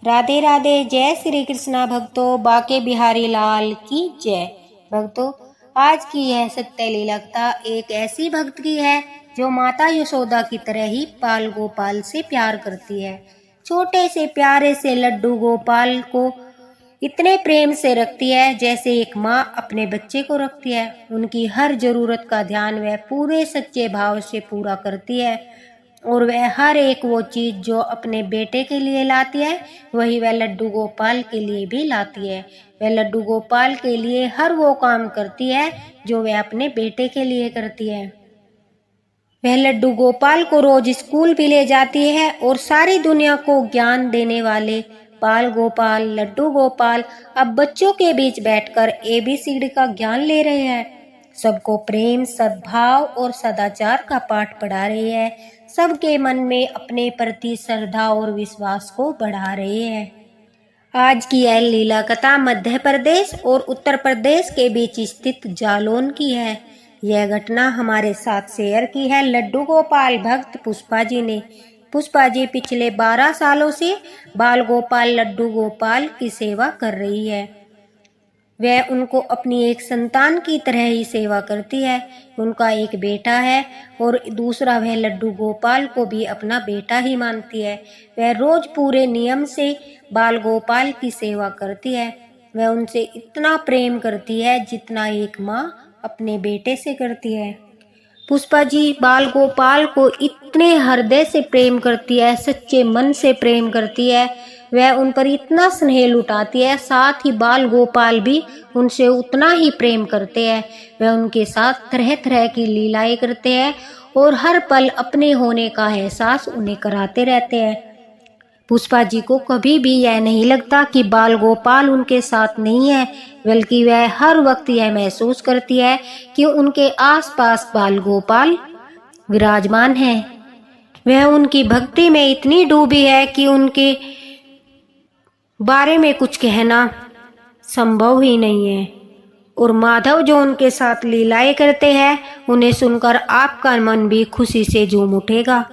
राधे राधे। जय श्री कृष्णा भक्तों, बाके बिहारी लाल की जय। भक्तों, आज की यह सत्य लीला कथा एक ऐसी भक्त की है जो माता यशोदा की तरह ही बाल गोपाल से प्यार करती है। छोटे से प्यारे से लड्डू गोपाल को इतने प्रेम से रखती है जैसे एक माँ अपने बच्चे को रखती है। उनकी हर जरूरत का ध्यान वह पूरे सच्चे भाव से पूरा करती है और वह हर एक वो चीज़ जो अपने बेटे के लिए लाती है वही वह लड्डू गोपाल के लिए भी लाती है। वह लड्डू गोपाल के लिए हर वो काम करती है जो वह अपने बेटे के लिए करती है। वह लड्डू गोपाल को रोज स्कूल भी ले जाती है और सारी दुनिया को ज्ञान देने वाले बाल गोपाल, लड्डू गोपाल अब बच्चों के बीच बैठकर ABCD का ज्ञान ले रहे हैं। सबको प्रेम, सद्भाव और सदाचार का पाठ पढ़ा रहे हैं। सबके मन में अपने प्रति श्रद्धा और विश्वास को बढ़ा रहे हैं। आज की यह लीला कथा मध्य प्रदेश और उत्तर प्रदेश के बीच स्थित जालौन की है। यह घटना हमारे साथ शेयर की है लड्डू गोपाल भक्त पुष्पा जी ने। पुष्पा जी पिछले 12 सालों से बाल गोपाल लड्डू गोपाल की सेवा कर रही है। वह उनको अपनी एक संतान की तरह ही सेवा करती है। उनका एक बेटा है और दूसरा वह लड्डू गोपाल को भी अपना बेटा ही मानती है। वह रोज पूरे नियम से बाल गोपाल की सेवा करती है। वह उनसे इतना प्रेम करती है जितना एक माँ अपने बेटे से करती है। पुष्पा जी बाल गोपाल को इतने हृदय से प्रेम करती है, सच्चे मन से प्रेम करती है। वह उन पर इतना स्नेह लुटाती है, साथ ही बाल गोपाल भी उनसे उतना ही प्रेम करते हैं। वह उनके साथ तरह तरह की लीलाएं करते हैं और हर पल अपने होने का एहसास उन्हें कराते रहते हैं। पुष्पा जी को कभी भी यह नहीं लगता कि बाल गोपाल उनके साथ नहीं है, बल्कि वह हर वक्त यह महसूस करती है कि उनके आसपास बाल गोपाल विराजमान है। वह उनकी भक्ति में इतनी डूबी है कि उनके बारे में कुछ कहना संभव ही नहीं है। और माधव जो उनके साथ लीलाएं करते हैं उन्हें सुनकर आपका मन भी खुशी से झूम उठेगा।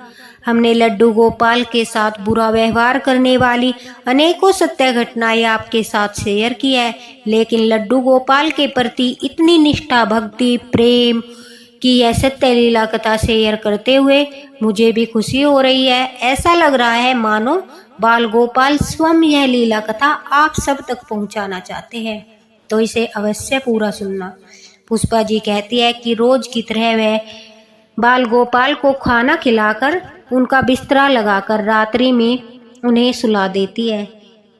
हमने लड्डू गोपाल के साथ बुरा व्यवहार करने वाली अनेकों सत्य घटनाएं आपके साथ शेयर की है, लेकिन लड्डू गोपाल के प्रति इतनी निष्ठा, भक्ति, प्रेम की यह सत्य लीला कथा शेयर करते हुए मुझे भी खुशी हो रही है। ऐसा लग रहा है मानो बाल गोपाल स्वयं यह लीला कथा आप सब तक पहुंचाना चाहते हैं, तो इसे अवश्य पूरा सुनना। पुष्पा जी कहती है कि रोज की तरह वह बाल गोपाल को खाना खिलाकर उनका बिस्तरा लगाकर रात्रि में उन्हें सुला देती है।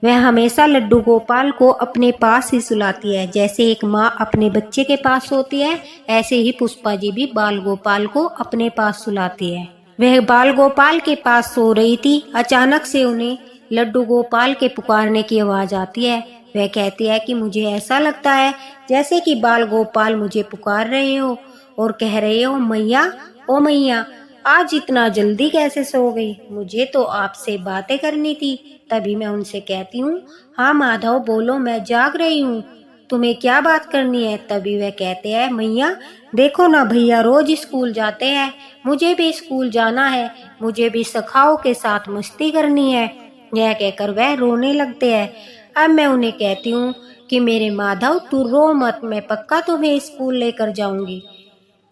वह हमेशा लड्डू गोपाल को अपने पास ही सुलाती है। जैसे एक माँ अपने बच्चे के पास सोती है, ऐसे ही पुष्पा जी भी बाल गोपाल को अपने पास सुलाती है। वह बाल गोपाल के पास सो रही थी, अचानक से उन्हें लड्डू गोपाल के पुकारने की आवाज़ आती है। वह कहती है कि मुझे ऐसा लगता है जैसे कि बाल गोपाल मुझे पुकार रहे हो और कह रहे हो, मैया ओ मैया, आज इतना जल्दी कैसे सो गई? मुझे तो आपसे बातें करनी थी। तभी मैं उनसे कहती हूँ, हाँ माधव बोलो, मैं जाग रही हूँ, तुम्हें क्या बात करनी है? तभी वह कहते हैं, मैया देखो ना, भैया रोज स्कूल जाते हैं, मुझे भी स्कूल जाना है, मुझे भी सखाओं के साथ मस्ती करनी है। यह कहकर वह रोने लगते हैं। अब मैं उन्हें कहती हूँ कि मेरे माधव तू रो मत, मैं पक्का तुम्हें स्कूल लेकर जाऊंगी।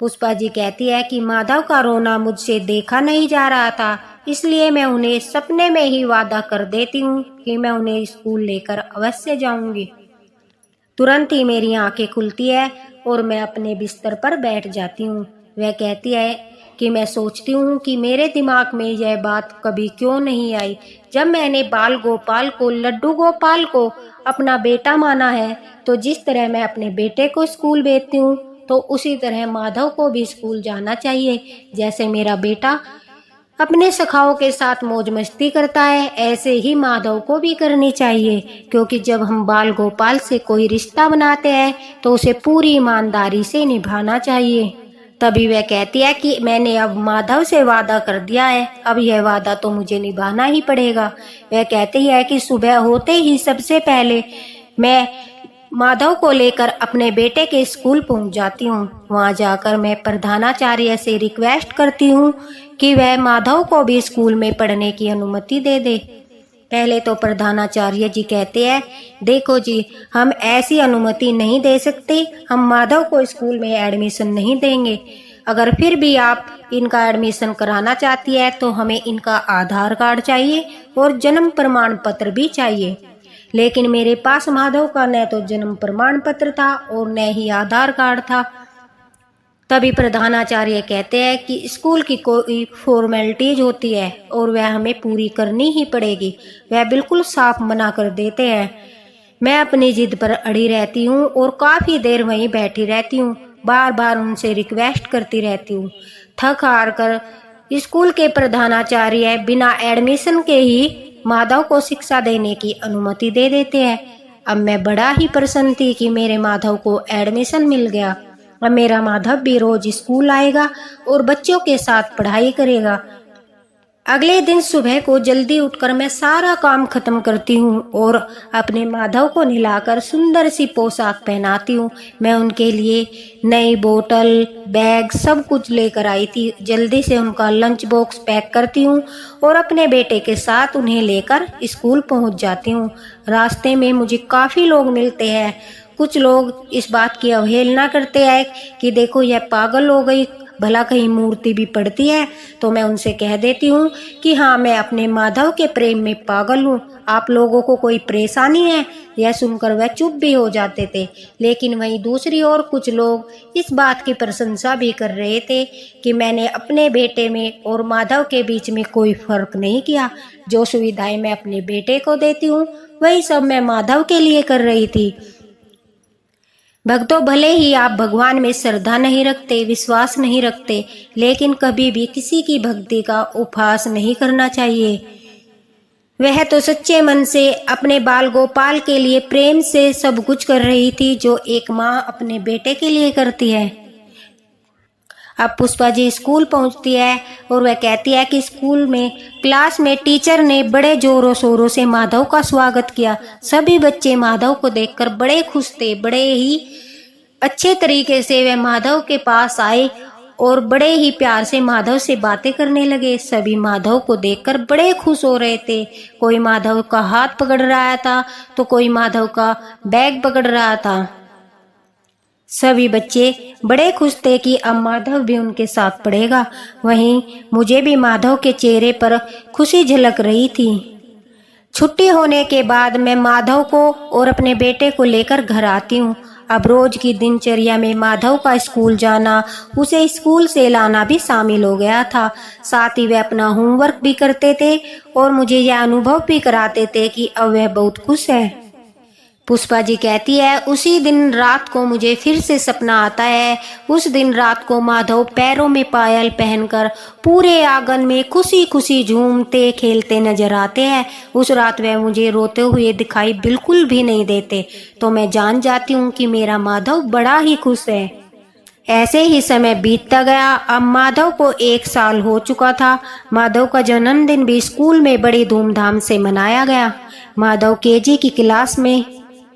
पुष्पा जी कहती है कि माधव का रोना मुझसे देखा नहीं जा रहा था, इसलिए मैं उन्हें सपने में ही वादा कर देती हूँ कि मैं उन्हें स्कूल लेकर अवश्य जाऊंगी। तुरंत ही मेरी आंखें खुलती है और मैं अपने बिस्तर पर बैठ जाती हूँ। वह कहती है कि मैं सोचती हूँ कि मेरे दिमाग में यह बात कभी क्यों नहीं आई। जब मैंने बाल गोपाल को, लड्डू गोपाल को अपना बेटा माना है, तो जिस तरह मैं अपने बेटे को स्कूल भेजती हूँ तो उसी तरह माधव को भी स्कूल जाना चाहिए। जैसे मेरा बेटा अपने सखाओं के साथ मौज मस्ती करता है, ऐसे ही माधव को भी करनी चाहिए, क्योंकि जब हम बाल गोपाल से कोई रिश्ता बनाते हैं तो उसे पूरी ईमानदारी से निभाना चाहिए। तभी वह कहती है कि मैंने अब माधव से वादा कर दिया है, अब यह वादा तो मुझे निभाना ही पड़ेगा। वह कहती है कि सुबह होते ही सबसे पहले मैं माधव को लेकर अपने बेटे के स्कूल पहुंच जाती हूँ। वहां जाकर मैं प्रधानाचार्य से रिक्वेस्ट करती हूँ कि वह माधव को भी स्कूल में पढ़ने की अनुमति दे दे। पहले तो प्रधानाचार्य जी कहते हैं, देखो जी, हम ऐसी अनुमति नहीं दे सकते, हम माधव को स्कूल में एडमिशन नहीं देंगे। अगर फिर भी आप इनका एडमिशन कराना चाहती है तो हमें इनका आधार कार्ड चाहिए और जन्म प्रमाण पत्र भी चाहिए। लेकिन मेरे पास माधव का न तो जन्म प्रमाण पत्र था और न ही आधार कार्ड था। तभी प्रधानाचार्य कहते हैं कि स्कूल की कोई फॉर्मेलिटीज होती है और वह हमें पूरी करनी ही पड़ेगी। वह बिल्कुल साफ मना कर देते हैं। मैं अपनी जिद पर अड़ी रहती हूँ और काफ़ी देर वहीं बैठी रहती हूँ, बार बार उनसे रिक्वेस्ट करती रहती हूँ। थक हार कर स्कूल के प्रधानाचार्य बिना एडमिशन के ही माधव को शिक्षा देने की अनुमति दे देते हैं। अब मैं बड़ा ही प्रसन्न थी कि मेरे माधव को एडमिशन मिल गया। अब मेरा माधव भी रोज स्कूल आएगा और बच्चों के साथ पढ़ाई करेगा। अगले दिन सुबह को जल्दी उठकर मैं सारा काम खत्म करती हूँ और अपने माधव को नहलाकर सुंदर सी पोशाक पहनाती हूँ। मैं उनके लिए नई बोतल, बैग सब कुछ लेकर आई थी। जल्दी से उनका लंच बॉक्स पैक करती हूँ और अपने बेटे के साथ उन्हें लेकर स्कूल पहुँच जाती हूँ। रास्ते में मुझे काफ़ी लोग मिलते हैं। कुछ लोग इस बात की अवहेलना करते हैं कि देखो यह पागल हो गई, भला कहीं मूर्ति भी पड़ती है। तो मैं उनसे कह देती हूँ कि हाँ, मैं अपने माधव के प्रेम में पागल हूँ। आप लोगों को कोई परेशानी है? यह सुनकर वह चुप भी हो जाते थे। लेकिन वहीं दूसरी ओर कुछ लोग इस बात की प्रशंसा भी कर रहे थे कि मैंने अपने बेटे में और माधव के बीच में कोई फर्क नहीं किया। जो सुविधाएं मैं अपने बेटे को देती हूँ वही सब मैं माधव के लिए कर रही थी। भक्तों, भले ही आप भगवान में श्रद्धा नहीं रखते, विश्वास नहीं रखते, लेकिन कभी भी किसी की भक्ति का उपहास नहीं करना चाहिए। वह तो सच्चे मन से अपने बाल गोपाल के लिए प्रेम से सब कुछ कर रही थी, जो एक माँ अपने बेटे के लिए करती है। अब पुष्पा जी स्कूल पहुंचती है और वह कहती है कि स्कूल में क्लास में टीचर ने बड़े जोरों शोरों से माधव का स्वागत किया। सभी बच्चे माधव को देखकर बड़े खुश थे। बड़े ही अच्छे तरीके से वह माधव के पास आए और बड़े ही प्यार से माधव से बातें करने लगे। सभी माधव को देखकर बड़े खुश हो रहे थे। कोई माधव का हाथ पकड़ रहा था तो कोई माधव का बैग पकड़ रहा था। सभी बच्चे बड़े खुश थे कि अब माधव भी उनके साथ पढ़ेगा। वहीं मुझे भी माधव के चेहरे पर खुशी झलक रही थी। छुट्टी होने के बाद मैं माधव को और अपने बेटे को लेकर घर आती हूँ। अब रोज की दिनचर्या में माधव का स्कूल जाना, उसे स्कूल से लाना भी शामिल हो गया था। साथ ही वे अपना होमवर्क भी करते थे और मुझे यह अनुभव भी कराते थे कि अब वह बहुत खुश है। पुष्पा जी कहती है, उसी दिन रात को मुझे फिर से सपना आता है। उस दिन रात को माधव पैरों में पायल पहनकर पूरे आंगन में खुशी खुशी झूमते खेलते नजर आते हैं। उस रात वह मुझे रोते हुए दिखाई बिल्कुल भी नहीं देते, तो मैं जान जाती हूँ कि मेरा माधव बड़ा ही खुश है। ऐसे ही समय बीतता गया। अब माधव को 1 साल हो चुका था। माधव का जन्मदिन भी स्कूल में बड़ी धूमधाम से मनाया गया। माधव केजी की क्लास में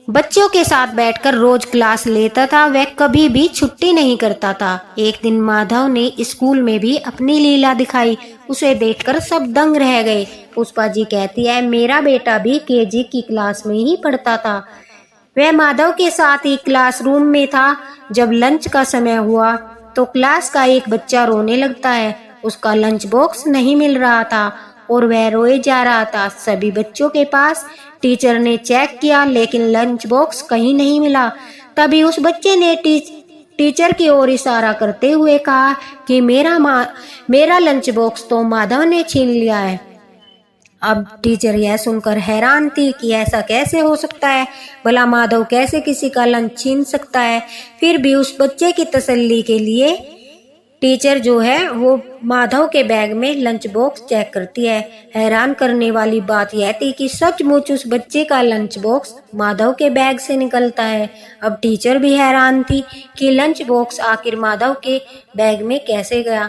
बच्चों के साथ बैठकर रोज क्लास लेता था। वह कभी भी छुट्टी नहीं करता था। एक दिन माधव ने स्कूल में भी अपनी लीला दिखाई। उसे देखकर सब दंग रह गए। पुष्पा जी कहती है, मेरा बेटा भी केजी की क्लास में ही पढ़ता था। वह माधव के साथ ही क्लासरूम में था। जब लंच का समय हुआ तो क्लास का एक बच्चा रोने लगता है। उसका लंच बॉक्स नहीं मिल रहा था और वह रोए जा रहा था। सभी बच्चों के पास टीचर ने चेक किया, लेकिन लंच बॉक्स कहीं नहीं मिला। तभी उस बच्चे ने टीचर की ओर इशारा करते हुए कहा कि मेरा लंच बॉक्स तो माधव ने छीन लिया है। अब टीचर यह सुनकर हैरान थी कि ऐसा कैसे हो सकता है, भला माधव कैसे किसी का लंच छीन सकता है। फिर भी उस बच्चे की तसल्ली के लिए टीचर जो है वो माधव के बैग में लंच बॉक्स चेक करती है। हैरान करने वाली बात यह थी कि सचमुच उस बच्चे का लंच बॉक्स माधव के बैग से निकलता है। अब टीचर भी हैरान थी कि लंच बॉक्स आखिर माधव के बैग में कैसे गया।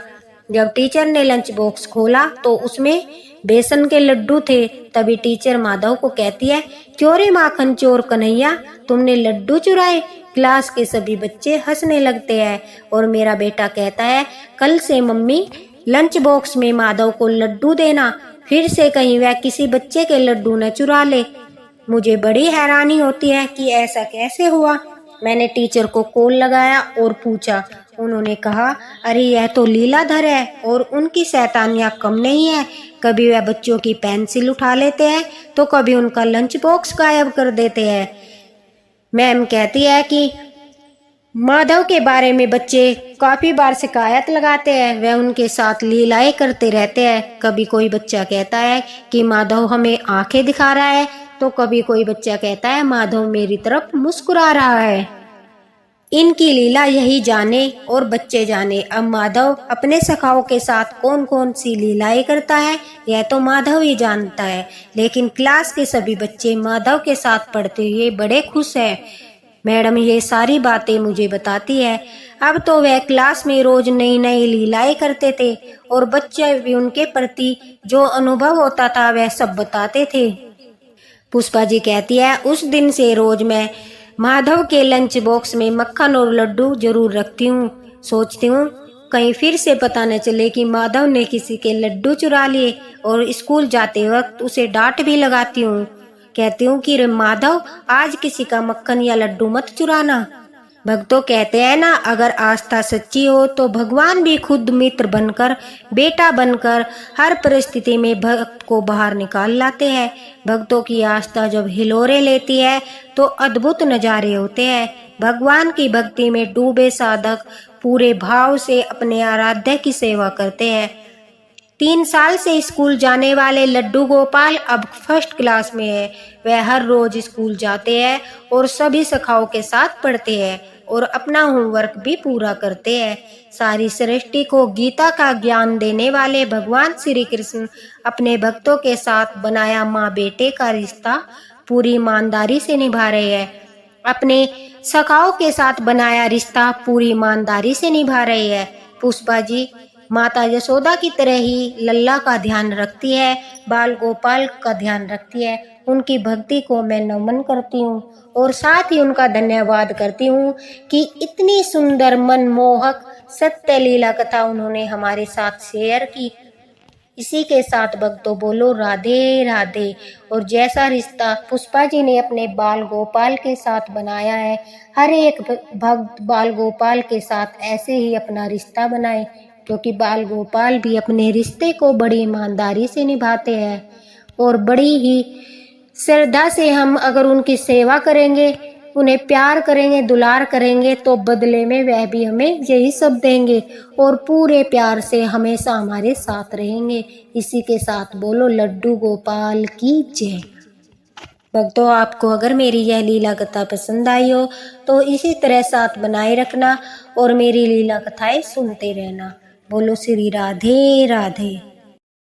जब टीचर ने लंच बॉक्स खोला तो उसमें बेसन के लड्डू थे। तभी टीचर माधव को कहती है, क्यों रे माखन चोर कन्हैया, तुमने लड्डू चुराए। क्लास के सभी बच्चे हंसने लगते हैं और मेरा बेटा कहता है, कल से मम्मी लंच बॉक्स में माधव को लड्डू देना। फिर से कहीं वह किसी बच्चे के लड्डू न चुरा ले। मुझे बड़ी हैरानी होती है कि ऐसा कैसे हुआ। मैंने टीचर को कॉल लगाया और पूछा। उन्होंने कहा, अरे यह तो लीलाधर है और उनकी शैतानियाँ कम नहीं है। कभी वह बच्चों की पेंसिल उठा लेते हैं तो कभी उनका लंच बॉक्स गायब कर देते हैं। मैम कहती है कि माधव के बारे में बच्चे काफी बार शिकायत लगाते हैं, वह उनके साथ लीलाएं करते रहते हैं। कभी कोई बच्चा कहता है कि माधव हमें आंखें दिखा रहा है, तो कभी कोई बच्चा कहता है माधव मेरी तरफ मुस्कुरा रहा है। इनकी लीला यही जाने और बच्चे जाने। अब माधव अपने सखाओं के साथ कौन कौन सी लीलाएं करता है यह तो माधव ही जानता है, लेकिन क्लास के सभी बच्चे माधव के साथ पढ़ते हुए बड़े खुश हैं। मैडम ये सारी बातें मुझे बताती है। अब तो वह क्लास में रोज नई नई लीलाएं करते थे और बच्चे भी उनके प्रति जो अनुभव होता था वह सब बताते थे। पुष्पा जी कहती है, उस दिन से रोज मैं माधव के लंच बॉक्स में मक्खन और लड्डू जरूर रखती हूँ। सोचती हूँ कहीं फिर से पता न चले कि माधव ने किसी के लड्डू चुरा लिए, और स्कूल जाते वक्त उसे डांट भी लगाती हूँ। कहती हूँ कि रे माधव, आज किसी का मक्खन या लड्डू मत चुराना। भक्तों कहते हैं ना, अगर आस्था सच्ची हो तो भगवान भी खुद मित्र बनकर, बेटा बनकर हर परिस्थिति में भक्त को बाहर निकाल लाते हैं। भक्तों की आस्था जब हिलोरे लेती है तो अद्भुत नजारे होते हैं। भगवान की भक्ति में डूबे साधक पूरे भाव से अपने आराध्य की सेवा करते हैं। 3 साल से स्कूल जाने वाले लड्डू गोपाल अब फर्स्ट क्लास में है। वह हर रोज स्कूल जाते हैं और सभी सखाओं के साथ पढ़ते हैं और अपना होमवर्क भी पूरा करते हैं। सारी सृष्टि को गीता का ज्ञान देने वाले भगवान श्री कृष्ण अपने भक्तों के साथ बनाया माँ बेटे का रिश्ता पूरी ईमानदारी से निभा रहे हैं। अपने सखाओं के साथ बनाया रिश्ता पूरी ईमानदारी से निभा रहे हैं। पुष्पा जी माता यशोदा की तरह ही लल्ला का ध्यान रखती है, बाल गोपाल का ध्यान रखती है। उनकी भक्ति को मैं नमन करती हूँ और साथ ही उनका धन्यवाद करती हूँ कि इतनी सुंदर मनमोहक सत्य लीला कथा उन्होंने हमारे साथ शेयर की। इसी के साथ भक्तों बोलो राधे राधे। और जैसा रिश्ता पुष्पा जी ने अपने बाल गोपाल के साथ बनाया है, हर एक भक्त बाल गोपाल के साथ ऐसे ही अपना रिश्ता बनाए, क्योंकि बाल गोपाल भी अपने रिश्ते को बड़ी ईमानदारी से निभाते हैं और बड़ी ही श्रद्धा से हम अगर उनकी सेवा करेंगे, उन्हें प्यार करेंगे, दुलार करेंगे, तो बदले में वह भी हमें यही सब देंगे और पूरे प्यार से हमेशा हमारे साथ रहेंगे। इसी के साथ बोलो लड्डू गोपाल की जय। भक्तों आपको अगर मेरी यह लीला कथा पसंद आई हो तो इसी तरह साथ बनाए रखना और मेरी लीला कथाएं सुनते रहना। बोलो श्री राधे राधे।